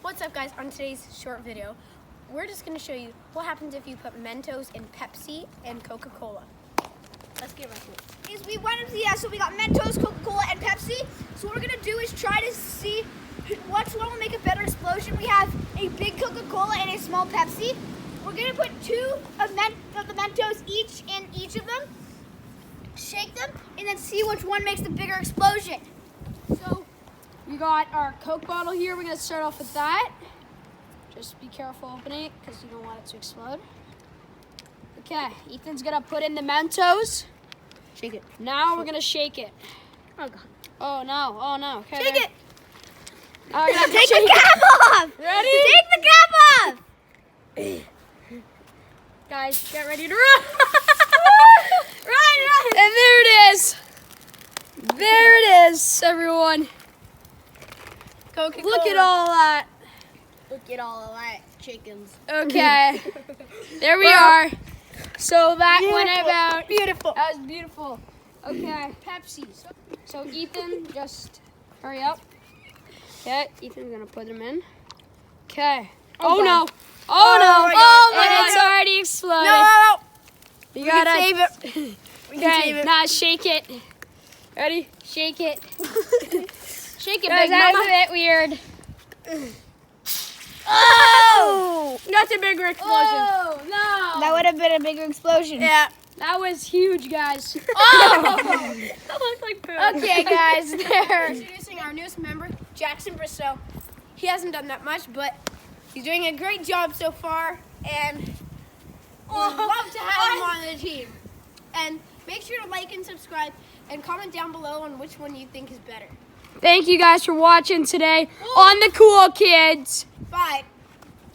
What's up, guys? On today's short video, we're just going to show you what happens if you put Mentos in Pepsi and Coca-Cola. Let's get right to it. We got Mentos, Coca-Cola, and Pepsi. So what we're going to do is try to see which one will make a better explosion. We have a big Coca-Cola and a small Pepsi. We're going to put two of the Mentos each in each of them, shake them, and then see which one makes the bigger explosion. So we got our Coke bottle here. We're going to start off with that. Just be careful opening it because you don't want it to explode. Okay, Ethan's going to put in the Mentos. Shake it. Now we're going to shake it. Oh, God. Oh, no. Oh, no. Okay. Shake it. Oh, we're gonna have to Take shake the cap off. Ready? Take the cap off. Guys, get ready to run. Run. And there it is. There it is, everyone. Coca-Cola. Look at all that. Look at all of that chickens. Okay. There we are. So that went about. Beautiful. That was beautiful. Okay, Pepsi. So Ethan, just hurry up. Okay, Ethan's gonna put them in. Okay. Oh no. Oh no. my Oh God. my Oh, God, it's no. already exploded. No. You We can gotta save it. We can Okay, save it. now shake it. Ready? Shake it. Shake it, Guys, Big that Mama. was a bit weird. Oh! That's a bigger explosion. Oh no. That would have been a bigger explosion. Yeah. That was huge, guys. Oh! That looked like poop. Okay, guys, they're introducing our newest member, Jackson Bristow. He hasn't done that much, but he's doing a great job so far, and we'd love to have him on the team. And make sure to like and subscribe, and comment down below on which one you think is better. Thank you guys for watching today on the Cool Kids. Bye.